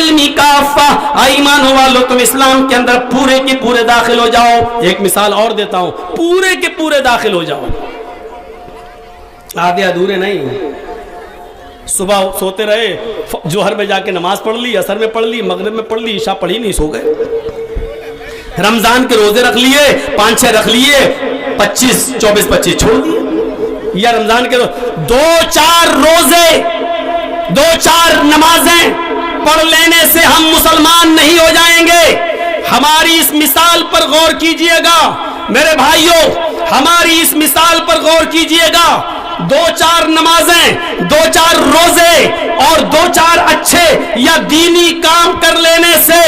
السلم کافہ، ایمان والو تم اسلام کے اندر پورے کے پورے داخل ہو جاؤ۔ ایک مثال اور دیتا ہوں، پورے کے پورے داخل ہو جاؤ، آدھے ادھورے نہیں۔ صبح سوتے رہے، جوہر میں جا کے نماز پڑھ لی، عصر میں پڑھ لی، مغرب میں پڑھ لی، عشاء پڑھی نہیں، سو گئے۔ رمضان کے روزے رکھ لیے، 5-6 رکھ لیے، 24-25 چھوڑ دیے۔ یا رمضان کے 2-4 روزے، 2-4 نمازیں پڑھ لینے سے ہم مسلمان نہیں ہو جائیں گے۔ ہماری اس مثال پر غور کیجئے گا میرے بھائیوں، ہماری اس مثال پر غور کیجئے گا۔ 2-4 نمازیں، 2-4 روزے اور 2-4 اچھے یا دینی کام کر لینے سے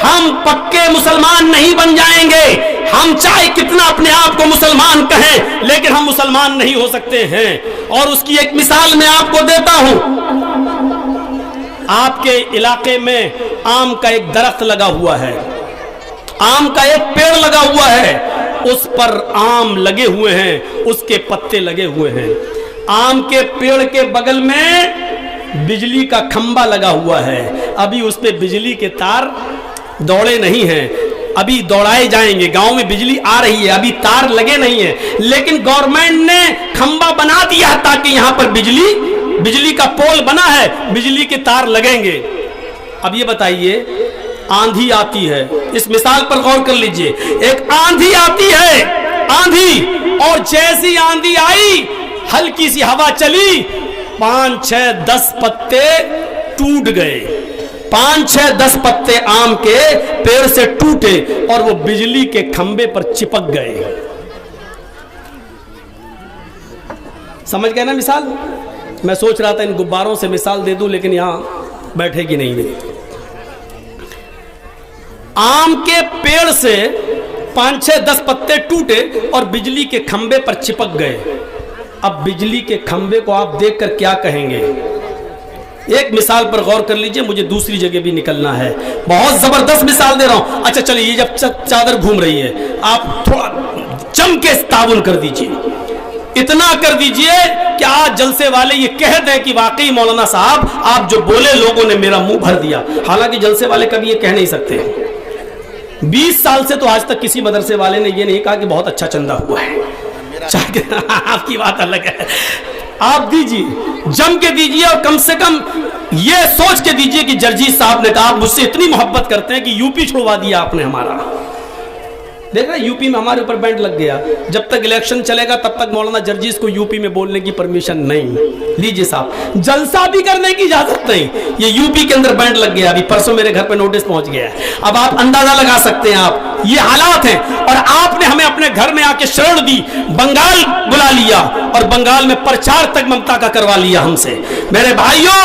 ہم پکے مسلمان نہیں بن جائیں گے۔ ہم چاہے کتنا اپنے آپ کو مسلمان کہیں، لیکن ہم مسلمان نہیں ہو سکتے ہیں۔ اور اس کی ایک مثال میں آپ کو دیتا ہوں۔ آپ کے علاقے میں آم کا ایک درخت لگا ہوا ہے، آم کا ایک پیڑ لگا ہوا ہے، اس پر آم لگے ہوئے ہیں، اس کے پتے لگے ہوئے ہیں۔ آم کے پیڑ کے بغل میں بجلی کا کھمبا لگا ہوا ہے، ابھی اس پہ بجلی کے تار دوڑے نہیں ہیں، ابھی دوڑائے جائیں گے۔ گاؤں میں بجلی آ رہی ہے، ابھی تار لگے نہیں ہیں، لیکن گورنمنٹ نے کھمبا بنا دیا تاکہ یہاں پر بجلی کا پول بنا ہے، بجلی کے تار لگیں گے۔ اب یہ بتائیے، آندھی آتی ہے، اس مثال پر غور کر لیجئے، ایک آندھی آتی ہے، آندھی، اور جیسی آندھی آئی، ہلکی سی ہوا چلی، 5-6-10 پتے ٹوٹ گئے، 5-6-10 پتے آم کے پیڑ سے ٹوٹے اور وہ بجلی کے کھمبے پر چپک گئے۔ سمجھ گئے نا مثال؟ میں سوچ رہا تھا ان غباروں سے مثال دے دوں، لیکن یہاں بیٹھے گی نہیں میری۔ آم کے پیڑ سے 5-6-10 پتے ٹوٹے اور بجلی کے کھمبے پر چپک گئے۔ اب بجلی کے کھمبے کو آپ دیکھ کر کیا کہیں گے؟ ایک مثال پر غور کر لیجئے، مجھے دوسری جگہ بھی نکلنا ہے، بہت زبردست مثال دے رہا ہوں۔ اچھا چلیے، یہ جب چادر گھوم رہی ہے، آپ تھوڑا جم کے تعاون کر دیجئے، اتنا کر دیجئے کہ آج جلسے والے یہ کہہ دیں کہ واقعی مولانا صاحب آپ جو بولے لوگوں نے میرا منہ بھر دیا۔ حالانکہ جلسے والے کبھی یہ کہہ نہیں سکتے۔ 20 سال سے تو آج تک کسی مدرسے والے نے یہ نہیں کہا کہ بہت اچھا چندہ ہوا ہے، آپ کی بات الگ ہے۔ آپ دیجئے، جم کے دیجئے، اور کم سے کم یہ سوچ کے دیجئے کہ جرجیت صاحب نے کہا آپ مجھ سے اتنی محبت کرتے ہیں کہ یوپی چھوڑوا دیا آپ نے ہمارا۔ دیکھ رہے یوپی میں ہمارے اوپر بینڈ لگ گیا، جب تک الیکشن چلے گا تب تک مولانا جرجیز کو یوپی میں بولنے کی پرمیشن نہیں۔ لیجئے صاحب، جلسہ بھی کرنے کی اجازت نہیں، یہ یوپی کے اندر بینڈ لگ گیا۔ ابھی پرسوں میرے گھر پہ نوٹس پہنچ گیا ہے۔ اب آپ اندازہ لگا سکتے ہیں، آپ یہ حالات ہیں، اور آپ نے ہمیں اپنے گھر میں آ کے شرن دی، بنگال بلا لیا، اور بنگال میں پرچار تک ممتا کا کروا لیا ہم سے۔ میرے بھائیوں،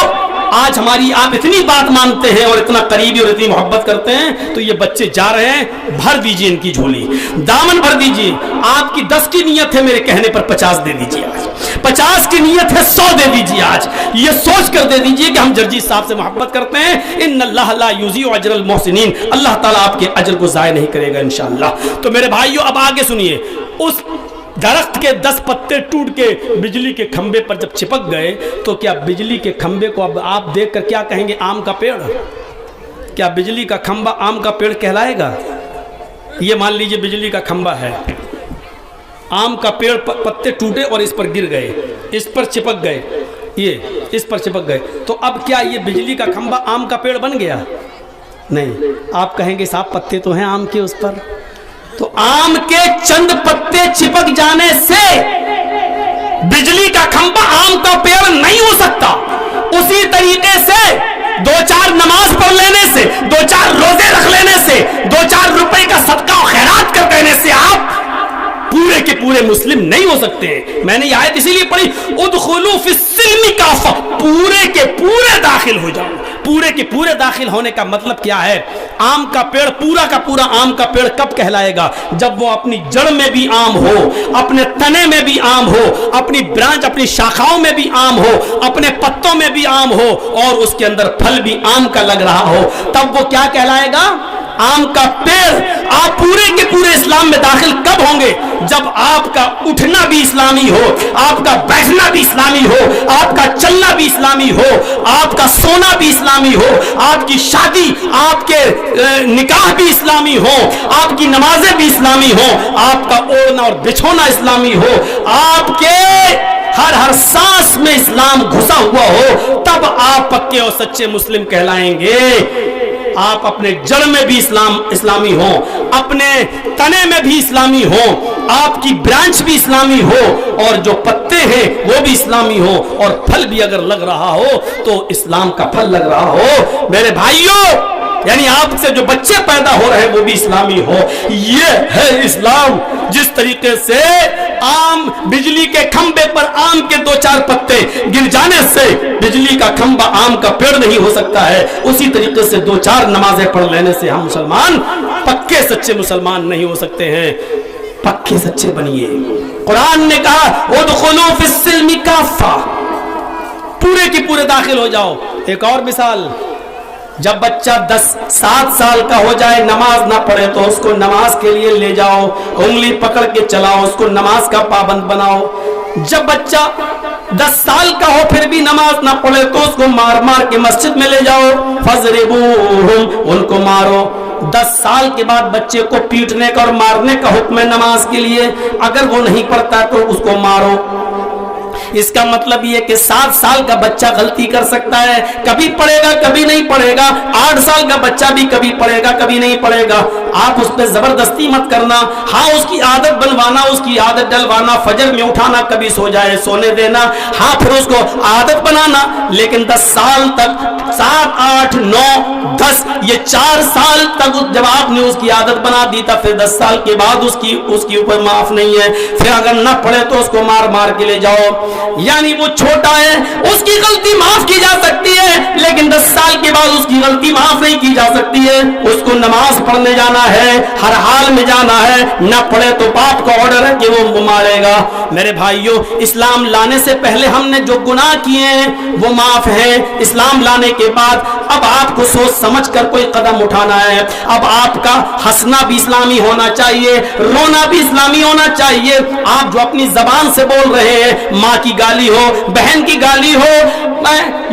آج ہماری آپ اتنی بات مانتے ہیں اور اتنا قریبی اور اتنی محبت کرتے ہیں، تو یہ بچے جا رہے ہیں، بھر دیجئے ان کی جھولی، دامن بھر دیجئے۔ آپ کی 10 کی نیت ہے، میرے کہنے پر 50 دے دیجئے آج، 50 کی نیت ہے 100 دے دیجئے آج، یہ سوچ کر دے دیجئے کہ ہم جرجیت صاحب سے محبت کرتے ہیں۔ ان اللہ لا یضیع اجر المحسنین، اللہ تعالیٰ آپ کے اجر کو ضائع نہیں کرے گا انشاءاللہ۔ تو میرے بھائیوں، اب آگے سنیے، اس درخت کے 10 پتے ٹوٹ کے بجلی کے کھمبے پر جب چپک گئے، تو کیا بجلی کے کھمبے کو اب آپ دیکھ کر کیا کہیں گے؟ آم کا پیڑ؟ کیا بجلی کا کھمبا آم کا پیڑ کہلائے گا؟ یہ مان لیجئے بجلی کا کھمبا ہے، آم کا پیڑ پتے ٹوٹے اور اس پر گر گئے، اس پر چپک گئے، یہ اس پر چپک گئے، تو اب کیا یہ بجلی کا کھمبا آم کا پیڑ بن گیا؟ نہیں۔ آپ کہیں گے صاحب پتے تو ہیں آم کے اس پر، تو آم کے چند پتے چپک جانے سے بجلی کا کھمبا آم کا پیڑ نہیں ہو سکتا۔ اسی طریقے سے 2-4 نماز پڑھ لینے سے، 2-4 روزے رکھ لینے سے، 2-4 روپے کا صدقہ و خیرات کر دینے سے آپ پورے کے پورے مسلم نہیں ہو سکتے ہیں۔ میں نے یہ آیت اسی لیے پڑھی، ادخلوا فی السلم کافہ، پورے کے پورے داخل ہو جاؤ۔ پورے کے پورے داخل ہونے کا مطلب کیا ہے؟ آم کا پیڑ پورا کا پورا آم کا پیڑ کب کہلائے گا؟ جب وہ اپنی جڑ میں بھی آم ہو، اپنے تنے میں بھی آم ہو، اپنی برانچ اپنی شاخاؤں میں بھی آم ہو، اپنے پتوں میں بھی آم ہو، اور اس کے اندر پھل بھی آم کا لگ رہا ہو، تب وہ کیا کہلائے گا؟ आम का पेड़, आप पूरे के पूरे इस्लाम में दाखिल कब होंगे? जब आपका उठना भी इस्लामी हो, आपका बैठना भी इस्लामी हो, आपका चलना भी इस्लामी हो, आपका सोना भी इस्लामी हो, आपकी शादी, आपके निकाह भी इस्लामी हो, आपकी नमाजें भी इस्लामी हो, आपका ओढ़ना और बिछोना इस्लामी हो, आपके हर सांस में इस्लाम घुसा हुआ हो, तब आप पक्के और सच्चे मुस्लिम कहलाएंगे। आप अपने जड़ में भी इस्लामी हो, अपने तने में भी इस्लामी हो, आपकी ब्रांच भी इस्लामी हो, और जो पत्ते हैं वो भी इस्लामी हो, और फल भी अगर लग रहा हो तो इस्लाम का फल लग रहा हो। मेरे भाइयों, यानी आपसे जो बच्चे पैदा हो रहे हैं वो भी इस्लामी हो। ये है इस्लाम। जिस तरीके से आम बिजली के खंबे पर आम के 2-4 पत्ते गिर जाने से बिजली का खंबा आम का पेड़ नहीं हो सकता है, उसी तरीके से 2-4 नमाजें पढ़ लेने से हम मुसलमान पक्के सच्चे मुसलमान नहीं हो सकते हैं। पक्के सच्चे बनिए। कुरान ने कहा उदखुलू फिस्सिल्मि काफ़ा, पूरे की पूरे दाखिल हो जाओ। एक और मिसाल, जब बच्चा 7 साल का हो जाए, नमाज ना पढ़े तो उसको नमाज के लिए ले जाओ, उंगली पकड़ के चलाओ, उसको नमाज का पाबंद बनाओ। जब बच्चा 10 साल का हो फिर भी नमाज ना पढ़े तो उसको मार मार के मस्जिद में ले जाओ, फज़रिबूहुम, उनको मारो। 10 साल के बाद बच्चे को पीटने का और मारने का हुक्म है नमाज के लिए, अगर वो नहीं पढ़ता तो उसको मारो। इसका मतलब ये कि 7 साल का बच्चा गलती कर सकता है, कभी पढ़ेगा कभी नहीं पढ़ेगा। 8 साल का बच्चा भी कभी पढ़ेगा कभी नहीं पढ़ेगा। आप उस पर जबरदस्ती मत करना, हाँ उसकी आदत बनवाना, उसकी आदत डलवाना, फजर में उठाना, कभी सो जाए सोने देना, हाँ फिर उसको आदत बनाना। लेकिन 10 साल तक, 7, 8, 9, 10, ये 4 साल तक जब आपने उसकी आदत बना दी था, फिर 10 साल के बाद उसकी ऊपर माफ नहीं है। फिर अगर ना पढ़े तो उसको मार मार के ले जाओ। यानी वो छोटा है, उसकी गलती माफ की जा सकती है, लेकिन 10 साल के बाद उसकी गलती माफ नहीं की जा सकती है। उसको नमाज पढ़ने जाना है, हर हाल में जाना है, ना पढ़े तो बाप का ऑर्डर है कि वो मारेगा। मेरे भाइयों, इस्लाम लाने से पहले हमने जो गुनाह किए हैं वो माफ है। इस्लाम लाने के बाद अब आपको सोच समझ कर कोई कदम उठाना है। अब आपका हंसना भी इस्लामी होना चाहिए, रोना भी इस्लामी होना चाहिए। आप जो अपनी जबान से बोल रहे हैं, माँ की गाली हो, बहन की गाली हो,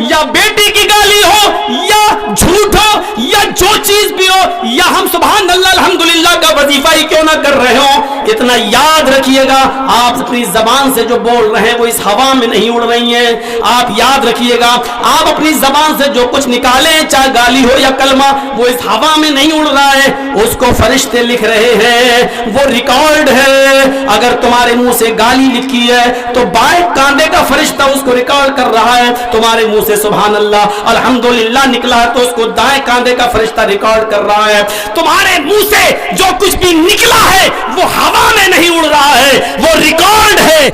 या बेटी की गाली हो, या झूठ हो, या जो चीज भी हो, या हम सुभान अल्लाह अल्हम्दुलिल्लाह का वजीफा ही क्यों ना कर रहे हो, इतना याद रखिएगा, आप अपनी जबान से जो बोल रहे हैं वो इस हवा में नहीं उड़ रही हैं। आप याद रखिएगा, आप अपनी जबान से जो कुछ निकाले, चाहे गाली हो या कलमा, वो इस हवा में नहीं उड़ रहा है, उसको फरिश्ते लिख रहे हैं, वो रिकॉर्ड है। अगर तुम्हारे मुंह से गाली लिखी है तो बाएं कांधे का फरिश्ता उसको रिकॉर्ड कर रहा है। तुम्हारे मुंह से सुभान अल्लाह अल्हम्दुलिल्लाह निकला है तो उसको दाएं कांधे का फरिश्ता रिकॉर्ड कर रहा है। तुम्हारे मुंह से जो कुछ भी निकला है वो हवा में नहीं उड़ रहा है, वो रिकॉर्ड है।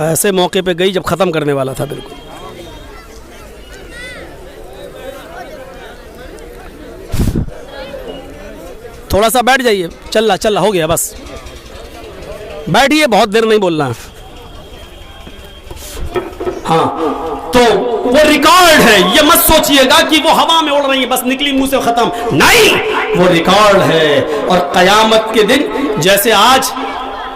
ऐसे मौके पे गई जब खत्म करने वाला था बिल्कुल। थोड़ा सा बैठ जाइए, चल रहा हो गया, बस बैठिए, बहुत देर नहीं बोलना है। हाँ, तो वो रिकॉर्ड है, ये मत सोचिएगा कि वो हवा में उड़ रही है, बस निकली मुंह से खत्म, नहीं, वो रिकॉर्ड है। और कयामत के दिन, जैसे आज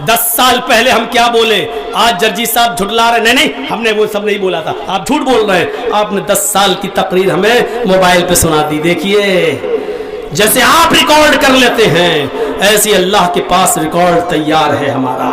10 साल पहले हम क्या बोले, आज जर्जी साहब झुठला रहे, नहीं हमने वो सब नहीं बोला था, आप झूठ बोल रहे हैं। आपने 10 साल की तकरीर हमें मोबाइल पे सुना दी। देखिए, जैसे आप रिकॉर्ड कर लेते हैं ऐसे अल्लाह के पास रिकॉर्ड तैयार है हमारा।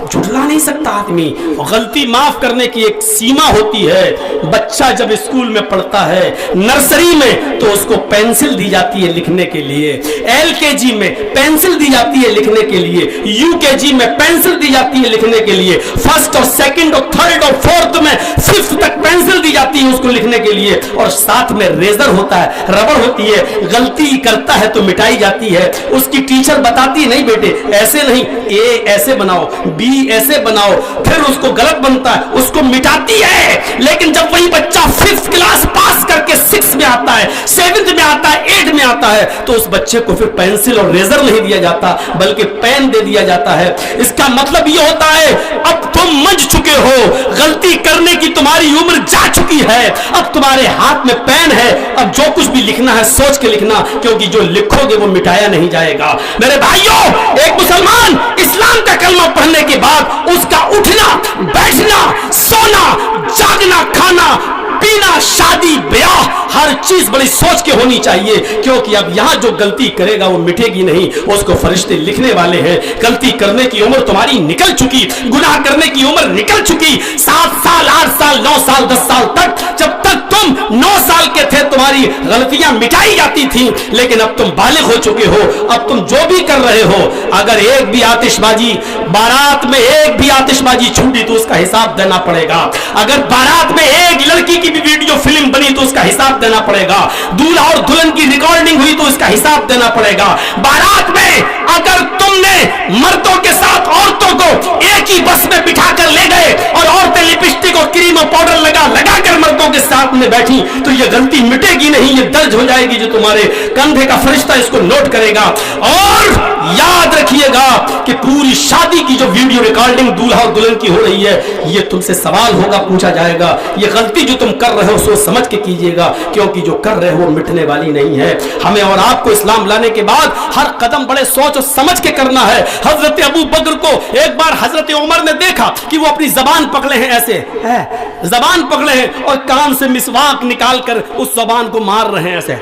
झुठला नहीं सकता आदमी। गलती माफ करने की एक सीमा होती है। बच्चा जब स्कूल में पढ़ता है, नर्सरी में, तो उसको पेंसिल दी जाती है लिखने के लिए, LKG में पेंसिल दी जाती है लिखने के लिए, UKG में पेंसिल दी जाती है लिखने के लिए, फर्स्ट और सेकंड और थर्ड और फोर्थ में, फिफ्थ तक पेंसिल दी जाती है उसको लिखने के लिए, और साथ में रेजर होता है, रबड़ होती है। गलती करता है तो मिटाई जाती है। उसकी टीचर बताती नहीं बेटे ऐसे नहीं, A ऐसे बनाओ, B ऐसे बनाओ, फिर उसको गलत बनता है, उसको मिटाती है। लेकिन जब वही बच्चा 5th क्लास पास करके 6 में आता है, 7th में आता है, 8 में आता है, तो उस बच्चे को फिर पेंसिल और रेजर नहीं दिया जाता बल्कि पेन दे दिया जाता है। इसका मतलब ये होता है अब तुम तुम मंझ चुके हो, गलती करने की तुम्हारी उम्र जा चुकी है, अब तुम्हारे हाथ में पेन है, अब जो कुछ भी लिखना है सोच के लिखना, क्योंकि जो लिखोगे वो मिटाया नहीं जाएगा। मेरे भाइयों, एक मुसलमान इस्लाम का कलमा पढ़ने के बाद उसका उठना, बैठना, सोना, जागना, खाना, पीना, शादी, ब्याह, हर चीज बड़ी सोच के होनी चाहिए, क्योंकि अब यहां जो गलती करेगा वो मिटेगी नहीं, उसको फरिश्ते लिखने वाले हैं। गलती करने की उम्र तुम्हारी निकल चुकी, गुनाह करने की उम्र निकल चुकी। 7 साल, 8 साल, 9 साल, 10 साल तक, जब तक तुम 9 साल के थे तुम्हारी गलतियां मिटाई जाती थी, लेकिन अब तुम बालिग हो चुके हो। अब तुम जो भी कर रहे हो, अगर एक भी आतिशबाजी, बारात में एक भी आतिशबाजी छूटी तो उसका हिसाब देना पड़ेगा। अगर बारात में एक लड़की की भी वीडियो फिल्म बनी तो उसका हिसाब देना पड़ेगा। दूल्हा और दुल्हन की रिकॉर्डिंग हुई तो उसका हिसाब देना पड़ेगा। बारात में अगर तुमने मर्दों के साथ औरतों को एक ही बस में बिठा कर ले गए और औरतें लिपस्टिक और क्रीम और पाउडर लगा कर मर्दों के साथ में बैठी, तो ये गलती मिटेगी नहीं, ये दर्ज हो जाएगी, जो तुम्हारे कंधे का फरिश्ता इसको नोट करेगा। और याद रखिएगा कि पूरी शादी की जो वीडियो रिकॉर्डिंग दूल्हा और दुल्हन की हो रही है, ये तुमसे सवाल होगा, पूछा जाएगा। ये गलती जो तुम कर रहे हो सोच समझ के कीजिएगा, क्योंकि जो कर रहे हो वो मिटने वाली नहीं है। हमें और आपको इस्लाम लाने के बाद हर कदम बड़े सोच और समझ के करना है। हजरत अबू बकर को एक बार हजरत उमर ने देखा कि वो अपनी जबान पकड़े हैं, ऐसे है जबान पकड़े हैं और कान से मिसवाक निकाल कर उस जबान को मार रहे हैं, ऐसे।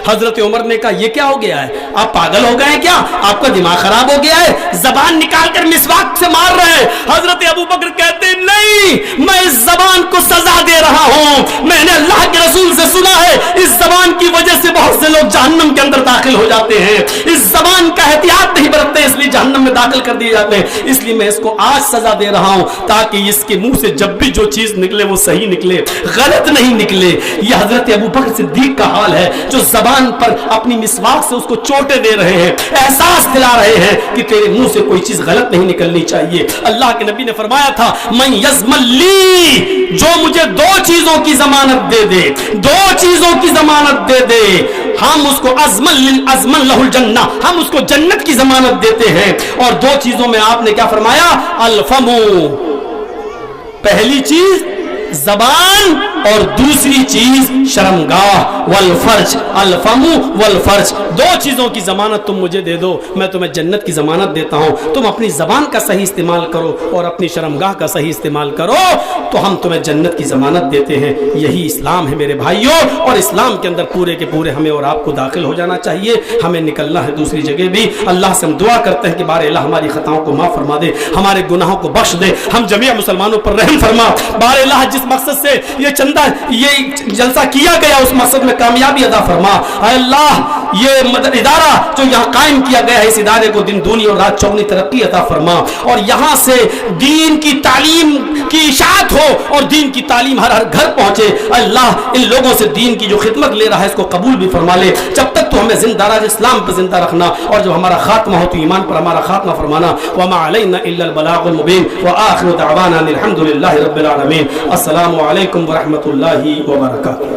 हजरत उमर ने कहा ये क्या हो गया है, आप पागल हो गए हैं क्या, आपका दिमाग खराब हो गया है, जबान निकालकर मिसवाक से मार रहे हैं। हजरत अबू बकर कहते नहीं, मैं इस जबान को सजा दे रहा हूं, मैंने अल्लाह के रसूल से सुना है इस जबान की वजह से बहुत से लोग जहन्नम के अंदर दाखिल हो जाते हैं, इस जबान का एहतियात नहीं बरतते इसलिए जहन्नम में दाखिल कर दिए जाते हैं, इसलिए मैं इसको आज सजा दे रहा हूं ताकि इसके मुंह से जब भी जो चीज निकले वो सही निकले, गलत नहीं निकले। यह हजरत अबू बकर सिद्दीक का हाल है, जो जबान पर अपनी मिसवाक से उसको चोटें दे रहे हैं, एहसास दिला रहे हैं कि तेरे मुंह से कोई चीज गलत नहीं निकलनी चाहिए। अल्लाह के नबी ने फरमाया था, मैं यज़मल्ली, जो मुझे 2 चीजों की जमानत दे दे, 2 चीजों की जमानत दे दे, हम उसको अज़मन लहुल जन्नह, हम उसको जन्नत की जमानत देते हैं। और 2 चीजों में आपने क्या फरमाया, अल फमू, पहली चीज जबान और दूसरी चीज शर्मगाह, वल फर्ज, अल फमू वल फर्ज, 2 चीजों की जमानत तुम मुझे दे दो, मैं तुम्हें जन्नत की जमानत देता हूं। तुम अपनी जबान का सही इस्तेमाल करो और अपनी शर्मगाह का सही इस्तेमाल करो तो हम तुम्हें जन्नत की जमानत देते हैं। यही इस्लाम है मेरे भाइयों, और इस्लाम के अंदर पूरे के पूरे हमें और आपको दाखिल हो जाना चाहिए। हमें निकलना है दूसरी जगह भी। अल्लाह से हम दुआ करते हैं कि बारे अल्लाह हमारी खताओं को माफ फरमा दे, हमारे गुनाहों को बख्श दे, हम जमीया मुसलमानों पर रहम फरमा। बारे अल्लाह जिस मकसद से ये चंदा, ये जलसा किया गया उस मकसद में कामयाबी अदा फरमा। अल्लाह ये मदद इदारा जो यहाँ कायम किया गया है, इस इदारे को दिन दूनी और रात चौगनी तरक्की अता फरमा, और यहाँ से दीन की तालीम की इशाअत हो और दीन की तालीम हर हर घर पहुंचे। अल्लाह इन लोगों से दीन की जो खिदमत ले रहा है इसको कबूल भी फरमा ले। जब तक तो हमें जिंदा रह, इस्लाम पर जिंदा रखना, और जब हमारा खात्मा हो तो ईमान पर हमारा खात्मा फरमाना। वमा अलैना इल्लल बलागुल मुबीन व आखिरु दअवाना अनिल हम्दुलिल्लाहि रब्बिल आलमीन। अस्सलामु अलैकुम व रहमतुल्लाहि व बरकातुहू।